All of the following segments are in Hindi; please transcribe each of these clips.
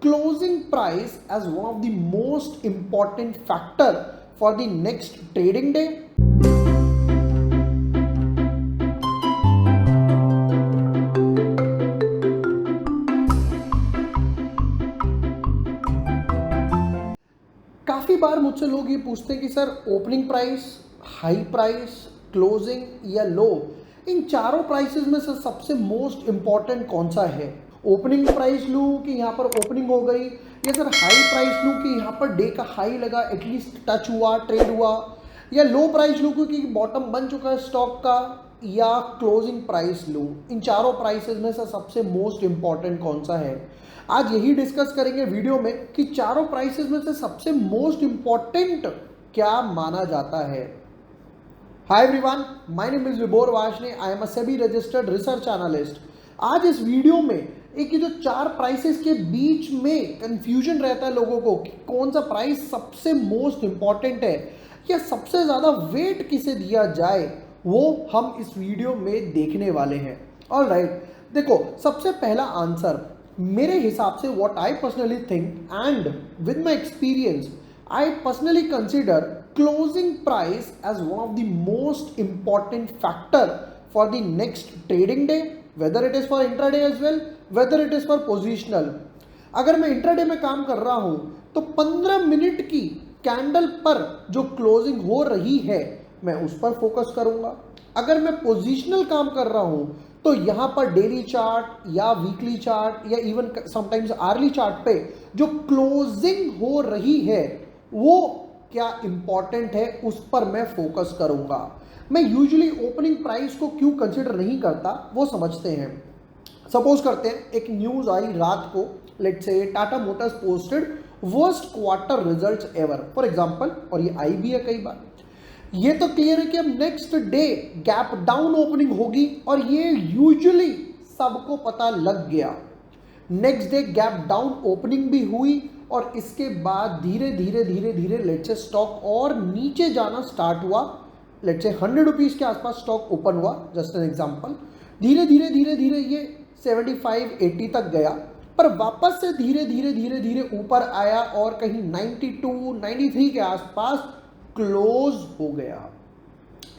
closing price as one of the most important factor for the next trading day? काफ़ी बार मुझसे लोग ये पूछते हैं कि sir opening price, high price, closing या लो, इन चारों प्राइसेस में से सबसे मोस्ट इंपॉर्टेंट कौन सा है? ओपनिंग प्राइस लूँ कि यहाँ पर ओपनिंग हो गई, या सर हाई प्राइस लूँ कि यहाँ पर डे का हाई लगा, एटलीस्ट टच हुआ, ट्रेड हुआ, या लो प्राइस लूँ क्योंकि बॉटम बन चुका है स्टॉक का, या क्लोजिंग प्राइस लूँ? इन चारों प्राइसेस में से सबसे मोस्ट इंपॉर्टेंट कौन सा है? आज यही डिस्कस करेंगे वीडियो में कि चारों प्राइसेस में से सबसे मोस्ट इंपॉर्टेंट क्या माना जाता है। Hi everyone, my name is Vibhor Vashne, I am a SEBI registered research analyst. आज इस वीडियो में एक जो चार प्राइसेस के बीच में कंफ्यूजन रहता है लोगों को कि कौन सा प्राइस सबसे मोस्ट इंपॉर्टेंट है या सबसे ज़्यादा वेट किसे दिया जाए, वो हम इस वीडियो में देखने वाले हैं। ऑलराइट, देखो सबसे पहला आंसर मेरे हिसाब से what I personally think and with my experience I personally consider closing price as one of the most important factor for the next trading day, whether it is for intraday as well, whether it is for positional. अगर मैं इंट्राडे में काम कर रहा हूं तो 15 मिनट की कैंडल पर जो क्लोजिंग हो रही है मैं उस पर फोकस करूंगा। अगर मैं पोजिशनल काम कर रहा हूं तो यहां पर डेली चार्ट या वीकली चार्ट या इवन समटाइम्स आर्ली चार्ट पे जो क्लोजिंग हो रही है वो क्या इंपॉर्टेंट है उस पर मैं फोकस करूंगा। मैं यूजुअली ओपनिंग प्राइस को क्यों कंसिडर नहीं करता वो समझते हैं। सपोज करते हैं एक न्यूज आई रात को, let's say Tata Motors posted worst quarter results ever for example, और ये आई भी है कई बार। ये तो क्लियर है कि अब next day gap down opening होगी और ये यूजुअली सबको पता लग गया। Next day gap down opening भी हुई और इसके बाद धीरे धीरे धीरे धीरे लेट्स से स्टॉक और नीचे जाना स्टार्ट हुआ। लेट्स से 100 रुपीज़ के आसपास स्टॉक ओपन हुआ, जस्ट एन एग्जांपल। धीरे धीरे धीरे धीरे ये 75-80 तक गया, पर वापस से धीरे धीरे धीरे धीरे ऊपर आया और कहीं 92-93 के आसपास क्लोज हो गया।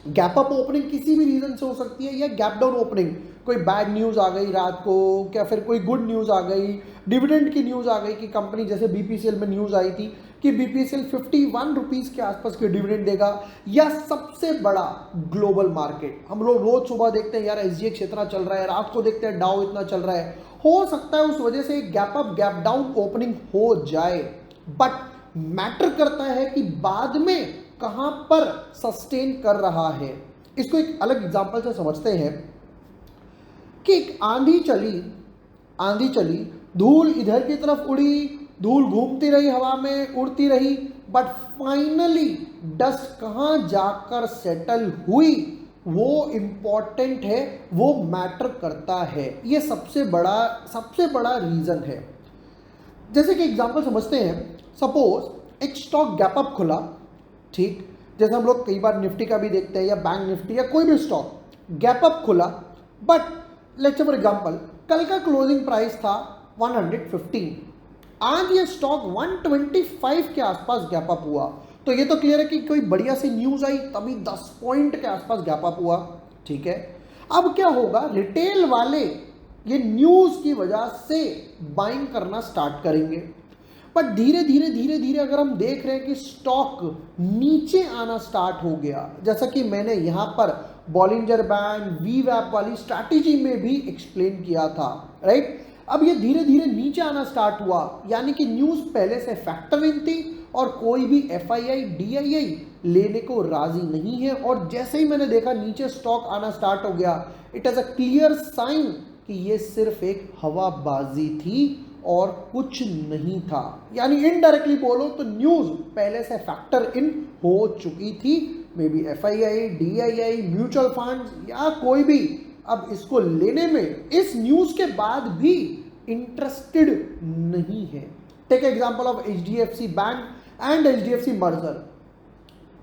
गैप अप ओपनिंग किसी भी रीजन से हो सकती है या गैप डाउन ओपनिंग, कोई बैड न्यूज़ आ गई रात को, क्या फिर कोई गुड न्यूज़ आ गई, डिविडेंड की न्यूज़ आ गई कि कंपनी, जैसे बीपीसीएल में न्यूज़ आई थी कि बीपीसीएल 51 रुपीज़ के आसपास के डिविडेंड देगा, या सबसे बड़ा ग्लोबल मार्केट। हम लोग रोज सुबह देखते हैं यार एसजीएक्स इतना चल रहा है, रात को देखते हैं डाउ इतना चल रहा है। हो सकता है उस वजह से gap up gap down opening हो जाए, बट मैटर करता है कि बाद में कहां पर सस्टेन कर रहा है। इसको एक अलग एग्जांपल से समझते हैं कि एक आंधी चली, धूल इधर की तरफ उड़ी, धूल घूमती रही हवा में, उड़ती रही, बट फाइनली डस्ट कहां जाकर सेटल हुई वो इंपॉर्टेंट है, वो मैटर करता है। ये सबसे बड़ा रीजन है। जैसे कि एग्जांपल समझते हैं, सपोज एक स्टॉक गैप अप खुला, ठीक, जैसे हम लोग कई बार निफ्टी का भी देखते हैं या बैंक निफ्टी या कोई भी स्टॉक गैप अप खुला, but let's say for example कल का क्लोजिंग प्राइस था 115, आज ये स्टॉक 125 के आसपास गैप अप हुआ, तो ये तो क्लियर है कि कोई बढ़िया सी न्यूज आई तभी 10 पॉइंट के आसपास गैप अप हुआ। ठीक है, अब क्या होगा, रिटेल वाले ये न्यूज की वजह से बाइंग करना स्टार्ट करेंगे, बट धीरे धीरे धीरे धीरे अगर हम देख रहे हैं कि स्टॉक नीचे आना स्टार्ट हो गया, जैसा कि मैंने यहाँ पर बॉलिंजर बैंड वीवैप वाली स्ट्रैटेजी में भी एक्सप्लेन किया था, राइट। अब ये धीरे धीरे नीचे आना स्टार्ट हुआ, यानी कि न्यूज़ पहले से फैक्टर इन थी और कोई भी एफआईआई डीआईआई लेने को राजी नहीं है, और जैसे ही मैंने देखा नीचे स्टॉक आना स्टार्ट हो गया, it is a clear sign कि ये सिर्फ एक हवाबाजी थी और कुछ नहीं था। यानी इनडायरेक्टली बोलो तो न्यूज़ पहले से फैक्टर इन हो चुकी थी, maybe FII DII mutual fund या कोई भी अब इसको लेने में इस न्यूज़ के बाद भी इंटरेस्टेड नहीं है। Take example of HDFC bank and HDFC merger.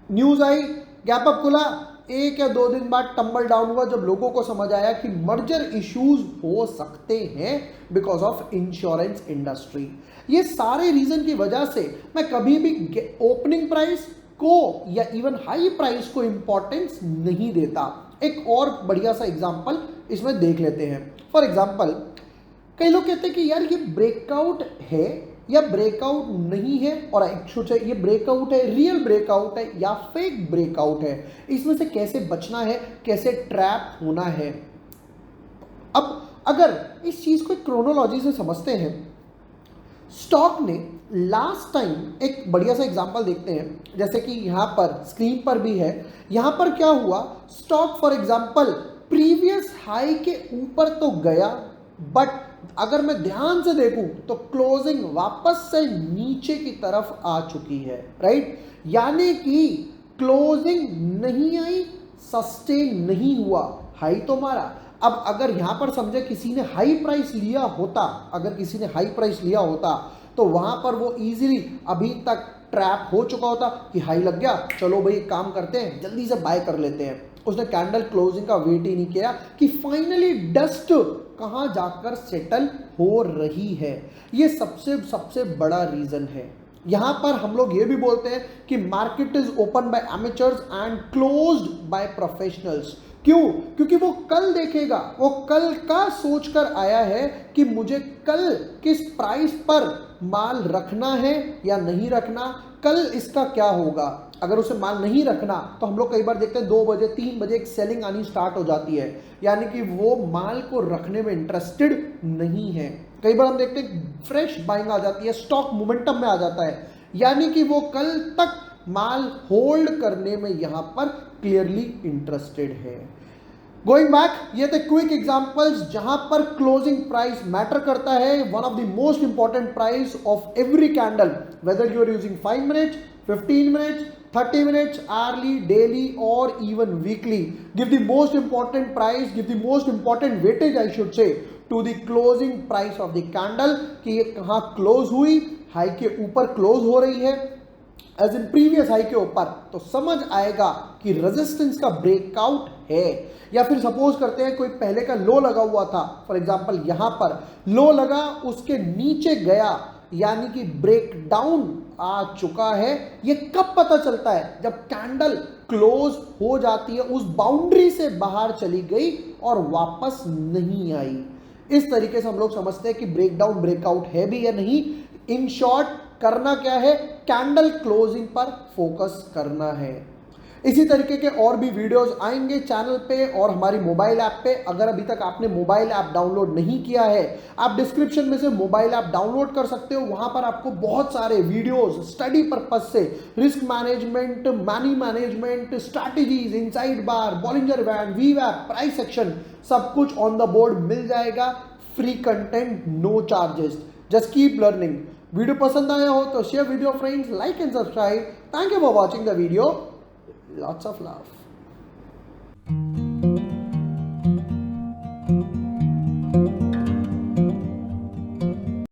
News आई, गैप अप खुला, एक या 2 दिन बाद टम्बल डाउन हुआ जब लोगों को समझ आया कि मर्जर इश्यूज हो सकते हैं बिकॉज ऑफ इंश्योरेंस इंडस्ट्री। ये सारे रीजन की वजह से मैं कभी भी ओपनिंग प्राइस को या इवन हाई प्राइस को इंपॉर्टेंस नहीं देता। एक और बढ़िया सा एग्जांपल इसमें देख लेते हैं। फॉर एग्जांपल, कई लोग कहते हैं कि यार ये ब्रेकआउट है या ब्रेकआउट नहीं है, और एक्चुअली ये ब्रेकआउट है, रियल ब्रेकआउट है या फेक ब्रेकआउट है, इसमें से कैसे बचना है, कैसे ट्रैप होना है। अब अगर इस चीज को क्रोनोलॉजी से समझते हैं, स्टॉक ने लास्ट टाइम एक बढ़िया सा एग्जांपल देखते हैं, जैसे कि यहां पर स्क्रीन पर भी है। यहां पर क्या हुआ, stock for example previous high के ऊपर तो गया, बट अगर मैं ध्यान से देखूं तो क्लोजिंग वापस से नीचे की तरफ आ चुकी है, राइट। यानी कि क्लोजिंग नहीं आई, सस्टेन नहीं हुआ, हाई तो मारा। अब अगर यहां पर समझे किसी ने हाई प्राइस लिया होता, अगर किसी ने हाई प्राइस लिया होता तो वहां पर वो इजीली अभी तक ट्रैप हो चुका होता कि हाई लग गया, चलो भाई काम करते हैं, जल्दी से बाय कर लेते हैं। उसने कैंडल क्लोजिंग का वेट ही नहीं किया कि फाइनली डस्ट कहां जाकर सेटल हो रही है। ये सबसे बड़ा रीजन है। यहां पर हम लोग ये भी बोलते हैं कि market is open by amateurs and closed by professionals. क्यों? क्योंकि वो कल देखेगा, वो कल का सोचकर आया है कि मुझे कल किस प्राइस पर माल रखना है या नहीं रखना, कल इसका क्या होगा। अगर उसे माल नहीं रखना तो हम लोग कई बार देखते हैं 2 बजे 3 बजे एक सेलिंग आनी स्टार्ट हो जाती है, यानी कि वो माल को रखने में इंटरेस्टेड नहीं है। कई बार हम देखते हैं फ्रेश बाइंग आ जाती है, स्टॉक मोमेंटम में आ जाता है, यानी कि वो कल तक माल होल्ड करने में यहां पर क्लियरली इंटरेस्टेड है। गोइंग बैक, ये थे क्विक एग्जांपल्स जहां पर क्लोजिंग प्राइस मैटर करता है। One of the most important price of every candle, whether you are using 5 minutes, 15 minutes, 30 minutes, hourly, daily or even weekly. Give the most important price, give the most important weightage I should say to the closing price of the candle कि ये कहाँ क्लोज हुई, हाई के ऊपर क्लोज हो रही है एज इन प्रीवियस हाई के ऊपर, तो समझ आएगा कि रेजिस्टेंस का ब्रेकआउट है। या फिर सपोज करते हैं कोई पहले का लो लगा हुआ था, फॉर एग्जांपल यहां पर लो लगा, उसके नीचे गया, यानी कि ब्रेक डाउन आ चुका है। ये कब पता चलता है? जब कैंडल क्लोज हो जाती है, उस बाउंड्री से बाहर चली गई और वापस नहीं आई। इस तरीके से हम लोग समझते हैं कि ब्रेकडाउन ब्रेकआउट है भी या नहीं। इन शॉर्ट करना क्या है, कैंडल क्लोजिंग पर फोकस करना है। इसी तरीके के और भी वीडियोस आएंगे चैनल पे और हमारी मोबाइल ऐप पे। अगर अभी तक आपने मोबाइल ऐप डाउनलोड नहीं किया है, आप डिस्क्रिप्शन में से मोबाइल ऐप डाउनलोड कर सकते हो। वहां पर आपको बहुत सारे वीडियोस स्टडी पर्पज से risk management, money management, strategies, inside bar, Bollinger band, वीवैप, प्राइस एक्शन, सब कुछ ऑन द बोर्ड मिल जाएगा। Free content, no charges, just keep learning. Video पसंद आया हो तो share video friends, like and subscribe. Thank you for watching the video. Lots of love.